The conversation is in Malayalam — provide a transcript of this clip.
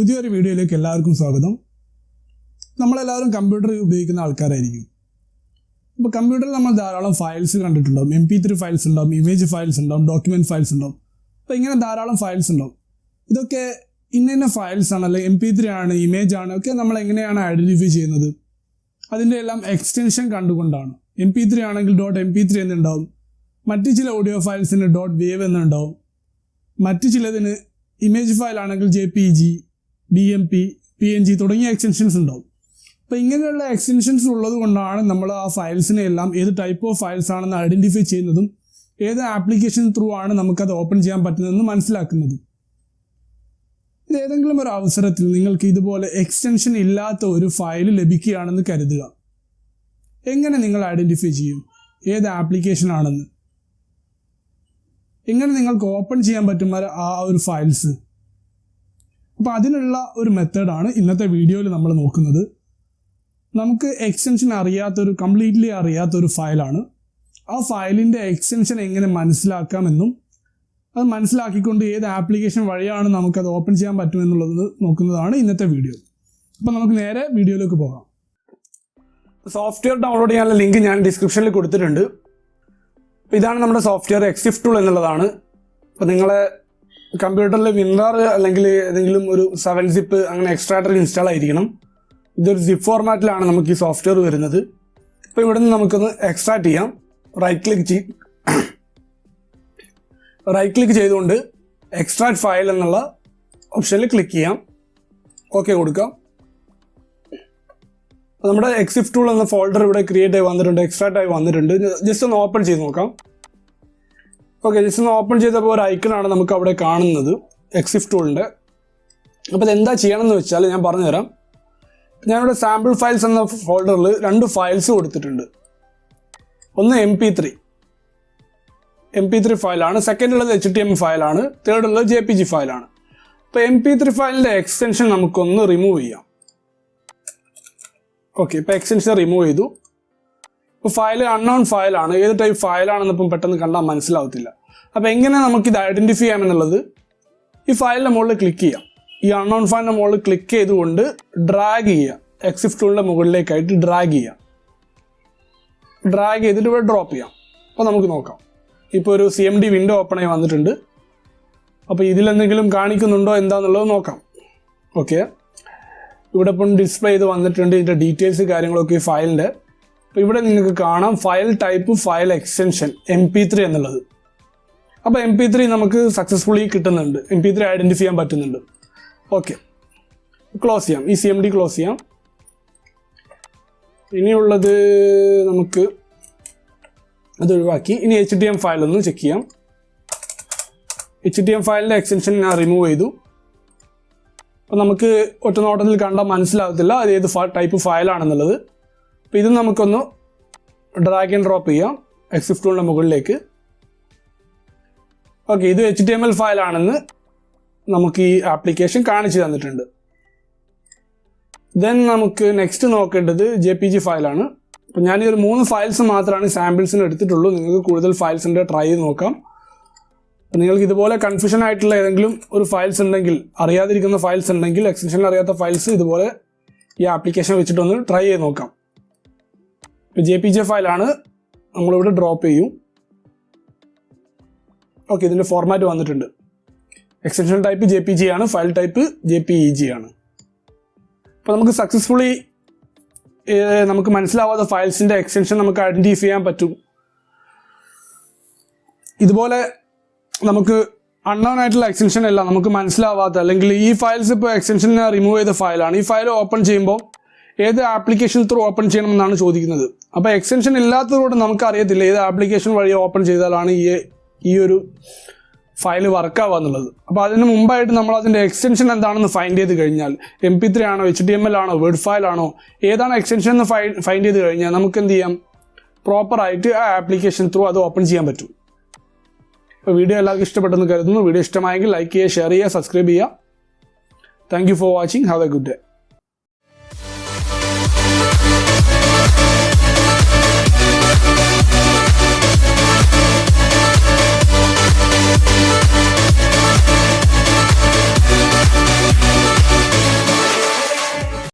പുതിയൊരു വീഡിയോയിലേക്ക് എല്ലാവർക്കും സ്വാഗതം. നമ്മളെല്ലാവരും കമ്പ്യൂട്ടർ ഉപയോഗിക്കുന്ന ആൾക്കാരായിരിക്കും. അപ്പോൾ കമ്പ്യൂട്ടറിൽ നമ്മൾ ധാരാളം ഫയൽസ് കണ്ടിട്ടുണ്ടാവും. MP3 ഫയൽസ് ഉണ്ടാവും, ഇമേജ് ഫയൽസ് ഉണ്ടാവും, ഡോക്യുമെൻറ്റ് ഫയൽസ് ഉണ്ടാവും. അപ്പോൾ ഇങ്ങനെ ധാരാളം ഫയൽസ് ഉണ്ടാവും. ഇതൊക്കെ ഇന്ന ഫയൽസ് ആണ്, അല്ലെങ്കിൽ MP3 ആണ്, ഇമേജ് ആണ്, ഒക്കെ നമ്മൾ എങ്ങനെയാണ് ഐഡൻറ്റിഫൈ ചെയ്യുന്നത്? അതിൻ്റെ എല്ലാം എക്സ്റ്റൻഷൻ കണ്ടുകൊണ്ടാണ്. MP3 ആണെങ്കിൽ .mp3 എന്നുണ്ടാവും, മറ്റ് ചില ഓഡിയോ ഫയൽസിന് .wav എന്നുണ്ടാവും, മറ്റ് ചിലതിന് ഇമേജ് ഫയൽ ആണെങ്കിൽ JPG, BMP, PNG തുടങ്ങിയ എക്സ്റ്റൻഷൻസ് ഉണ്ടാവും. അപ്പോൾ ഇങ്ങനെയുള്ള എക്സ്റ്റൻഷൻസ് ഉള്ളത് കൊണ്ടാണ് നമ്മൾ ആ ഫയൽസിനെ എല്ലാം ഏത് ടൈപ്പ് ഓഫ് ഫയൽസ് ആണെന്ന് ഐഡൻറ്റിഫൈ ചെയ്യുന്നതും ഏത് ആപ്ലിക്കേഷൻ ത്രൂ ആണ് നമുക്കത് ഓപ്പൺ ചെയ്യാൻ പറ്റുന്നതെന്ന് മനസ്സിലാക്കുന്നതും. ഇത് ഏതെങ്കിലും ഒരു അവസരത്തിൽ നിങ്ങൾക്ക് ഇതുപോലെ എക്സ്റ്റൻഷൻ ഇല്ലാത്ത ഒരു ഫയൽ ലഭിക്കുകയാണെന്ന് കരുതുക. എങ്ങനെ നിങ്ങൾ ഐഡൻറ്റിഫൈ ചെയ്യും ഏത് ആപ്ലിക്കേഷൻ ആണെന്ന്? എങ്ങനെ നിങ്ങൾക്ക് ഓപ്പൺ ചെയ്യാൻ പറ്റും ആ ഒരു ഫയൽസ്? അപ്പോൾ അതിനുള്ള ഒരു മെത്തേഡാണ് ഇന്നത്തെ വീഡിയോയിൽ നമ്മൾ നോക്കുന്നത്. നമുക്ക് എക്സ്റ്റൻഷൻ കംപ്ലീറ്റ്ലി അറിയാത്തൊരു ഫയലാണ്. ആ ഫയലിൻ്റെ എക്സ്റ്റൻഷൻ എങ്ങനെ മനസ്സിലാക്കാമെന്നും അത് മനസ്സിലാക്കിക്കൊണ്ട് ഏത് ആപ്ലിക്കേഷൻ വഴിയാണ് നമുക്കത് ഓപ്പൺ ചെയ്യാൻ പറ്റുമെന്നുള്ളത് നോക്കുന്നതാണ് ഇന്നത്തെ വീഡിയോ. അപ്പോൾ നമുക്ക് നേരെ വീഡിയോയിലേക്ക് പോകാം. സോഫ്റ്റ്വെയർ ഡൗൺലോഡ് ചെയ്യാനുള്ള ലിങ്ക് ഞാൻ ഡിസ്ക്രിപ്ഷനിൽ കൊടുത്തിട്ടുണ്ട്. ഇതാണ് നമ്മുടെ സോഫ്റ്റ്വെയർ എക്സിഫ് ടൂൾ എന്നുള്ളതാണ്. അപ്പോൾ നിങ്ങളെ കമ്പ്യൂട്ടറിൽ വിൻറാർ അല്ലെങ്കിൽ ഏതെങ്കിലും ഒരു 7-zip അങ്ങനെ എക്സ്ട്രാക്ടർ ഇൻസ്റ്റാൾ ആയിരിക്കണം. ഇതൊരു സിപ്പ് ഫോർമാറ്റിലാണ് നമുക്ക് ഈ സോഫ്റ്റ്വെയർ വരുന്നത്. അപ്പോൾ ഇവിടെ നിന്ന് നമുക്കൊന്ന് എക്സ്ട്രാക്ട് ചെയ്യാം. റൈറ്റ് ക്ലിക്ക് ചെയ്തുകൊണ്ട് എക്സ്ട്രാക്ട് ഫയൽ എന്നുള്ള ഓപ്ഷനിൽ ക്ലിക്ക് ചെയ്യാം. ഓക്കെ കൊടുക്കാം. നമ്മുടെ എക്സിഫ് ടൂൾ എന്ന ഫോൾഡർ ഇവിടെ ക്രിയേറ്റ് ആയി വന്നിട്ടുണ്ട്, എക്സ്ട്രാക്ട് ആയി വന്നിട്ടുണ്ട്. ജസ്റ്റ് ഒന്ന് ഓപ്പൺ ചെയ്ത് നോക്കാം. ഓക്കെ, ജസ്റ്റ് ഒന്ന് ഓപ്പൺ ചെയ്തപ്പോൾ ഒരു ഐക്കണാണ് നമുക്ക് അവിടെ കാണുന്നത് എക്സിഫ് ടൂളിൻ്റെ. അപ്പോൾ ഇതെന്താ ചെയ്യണമെന്ന് വെച്ചാൽ ഞാൻ പറഞ്ഞുതരാം. ഞാനിവിടെ സാമ്പിൾ ഫയൽസ് എന്ന ഫോൾഡറിൽ 2 ഫയൽസ് കൊടുത്തിട്ടുണ്ട്. ഒന്ന് MP3 ഫയലാണ്, സെക്കൻഡ് ഉള്ളത് HTML ഫയലാണ്, തേർഡ് ഉള്ളത് JPG ഫയലാണ്. അപ്പോൾ MP3 ഫയലിൻ്റെ എക്സ്റ്റൻഷൻ നമുക്കൊന്ന് റിമൂവ് ചെയ്യാം. ഓക്കെ, ഇപ്പോൾ എക്സ്റ്റൻഷൻ റിമൂവ് ചെയ്തു. ഇപ്പോൾ ഫയൽ അൺനോൺ ഫയലാണ്. ഏത് ടൈപ്പ് ഫയലാണെന്ന് ഇപ്പം പെട്ടെന്ന് കണ്ടാൽ മനസ്സിലാവത്തില്ല. അപ്പോൾ എങ്ങനെ നമുക്കിത് ഐഡൻറ്റിഫൈ ചെയ്യാമെന്നുള്ളത്, ഈ ഫയലിൻ്റെ മുകളിൽ ക്ലിക്ക് ചെയ്യാം. ഈ അൺനോൺ ഫയലിൻ്റെ മുകളിൽ ക്ലിക്ക് ചെയ്തുകൊണ്ട് ഡ്രാഗ് ചെയ്യുക. എക്സിഫ് ടൂളിൻ്റെ മുകളിലേക്കായിട്ട് ഡ്രാഗ് ചെയ്തിട്ട് ഇവിടെ ഡ്രോപ്പ് ചെയ്യാം. അപ്പോൾ നമുക്ക് നോക്കാം. ഇപ്പോൾ ഒരു CMD വിൻഡോ ഓപ്പൺ ആയി വന്നിട്ടുണ്ട്. അപ്പോൾ ഇതിലെന്തെങ്കിലും കാണിക്കുന്നുണ്ടോ എന്താണെന്നുള്ളത് നോക്കാം. ഓക്കെ, ഇവിടെ ഇപ്പം ഡിസ്പ്ലേ ചെയ്ത് വന്നിട്ടുണ്ട് ഇതിൻ്റെ ഡീറ്റെയിൽസ് കാര്യങ്ങളൊക്കെ ഈ ഫയലിൻ്റെ. അപ്പോൾ ഇവിടെ നിങ്ങൾക്ക് കാണാം file type, file extension MP3 എന്നുള്ളത്. അപ്പോൾ MP3 നമുക്ക് സക്സസ്ഫുള്ളി കിട്ടുന്നുണ്ട്, MP3 ഐഡൻറ്റിഫൈ ചെയ്യാൻ പറ്റുന്നുണ്ട്. ഓക്കെ, ക്ലോസ് ചെയ്യാം. ഈ CMD ക്ലോസ് ചെയ്യാം. ഇനിയുള്ളത് നമുക്ക് അത് ഒഴിവാക്കി. ഇനി HTML ഫയൽ ഒന്ന് ചെക്ക് ചെയ്യാം. HTML ഫയലിൻ്റെ എക്സ്റ്റൻഷൻ ഞാൻ റിമൂവ് ചെയ്തു. അപ്പോൾ നമുക്ക് ഒറ്റ നോട്ടത്തിൽ കണ്ടാൽ മനസ്സിലാകത്തില്ല അത് ഏത് ടൈപ്പ് ഫയലാണെന്നുള്ളത്. അപ്പോൾ ഇത് നമുക്കൊന്ന് ഡ്രാഗ് ആൻഡ് ഡ്രോപ്പ് ചെയ്യാം എക്സിഫ് ടൂളിൻ്റെ മുകളിലേക്ക്. ഓക്കെ, ഇത് HTML ഫയലാണെന്ന് നമുക്ക് ഈ ആപ്ലിക്കേഷൻ കാണിച്ചു തന്നിട്ടുണ്ട്. ദെൻ നമുക്ക് നെക്സ്റ്റ് നോക്കേണ്ടത് JPG ഫയലാണ്. അപ്പോൾ ഞാൻ ഈ ഒരു 3 ഫയൽസ് മാത്രമാണ് സാമ്പിൾസിന് എടുത്തിട്ടുള്ളൂ. നിങ്ങൾക്ക് കൂടുതൽ ഫയൽസിൻ്റെ ട്രൈ ചെയ്ത് നോക്കാം. നിങ്ങൾക്ക് ഇതുപോലെ കൺഫ്യൂഷൻ ആയിട്ടുള്ള ഏതെങ്കിലും ഒരു ഫയൽസ് ഉണ്ടെങ്കിൽ, അറിയാതിരിക്കുന്ന ഫയൽസ് ഉണ്ടെങ്കിൽ, എക്സ്റ്റൻഷൻ അറിയാത്ത ഫയൽസ് ഇതുപോലെ ഈ ആപ്ലിക്കേഷൻ വെച്ചിട്ടൊന്ന് ട്രൈ ചെയ്ത് നോക്കാം. ഇപ്പോൾ JPG ഫയലാണ്, നമ്മളിവിടെ ഡ്രോപ്പ് ചെയ്യും. ഓക്കെ, ഇതിൻ്റെ ഫോർമാറ്റ് വന്നിട്ടുണ്ട്. എക്സ്റ്റൻഷൻ ടൈപ്പ് JPG ആണ്, ഫയൽ ടൈപ്പ് JPEG ആണ്. അപ്പോൾ നമുക്ക് സക്സസ്ഫുള്ളി നമുക്ക് മനസ്സിലാവാത്ത ഫയൽസിൻ്റെ എക്സ്റ്റൻഷൻ നമുക്ക് ഐഡൻറ്റിഫൈ ചെയ്യാൻ പറ്റും. ഇതുപോലെ നമുക്ക് അൺനോൺ ആയിട്ടുള്ള എക്സ്റ്റൻഷൻ അല്ല നമുക്ക് മനസ്സിലാവാത്ത, അല്ലെങ്കിൽ ഈ ഫയൽസ് ഇപ്പോൾ എക്സ്റ്റൻഷൻ റിമൂവ് ചെയ്ത ഫയലാണ്. ഈ ഫയൽ ഓപ്പൺ ചെയ്യുമ്പോൾ ഏത് ആപ്ലിക്കേഷൻ ത്രൂ ഓപ്പൺ ചെയ്യണമെന്നാണ് ചോദിക്കുന്നത്. അപ്പോൾ എക്സ്റ്റൻഷൻ ഇല്ലാത്തതുകൊണ്ട് നമുക്ക് അറിയത്തില്ല ഏത് ആപ്ലിക്കേഷൻ വഴി ഓപ്പൺ ചെയ്താലാണ് ഈ ഒരു ഫയൽ വർക്കാവുക എന്നുള്ളത്. അപ്പോൾ അതിന് മുമ്പായിട്ട് നമ്മൾ അതിൻ്റെ എക്സ്റ്റൻഷൻ എന്താണെന്ന് ഫൈൻഡ് ചെയ്ത് കഴിഞ്ഞാൽ, MP3 ആണോ, HTML ആണോ, വേർഡ് ഫയൽ ആണോ, ഏതാണ് എക്സ്റ്റൻഷൻ എന്ന് ഫൈൻഡ് ചെയ്ത് കഴിഞ്ഞാൽ നമുക്ക് എന്ത് ചെയ്യാം, പ്രോപ്പറായിട്ട് ആ ആപ്ലിക്കേഷൻ ത്രൂ അത് ഓപ്പൺ ചെയ്യാൻ പറ്റും. അപ്പോൾ വീഡിയോ എല്ലാവർക്കും ഇഷ്ടപ്പെട്ടെന്ന് കരുതുന്നു. വീഡിയോ ഇഷ്ടമായെങ്കിൽ ലൈക്ക് ചെയ്യുക, ഷെയർ ചെയ്യുക, സബ്സ്ക്രൈബ് ചെയ്യുക. Thank you for watching. Have A good day.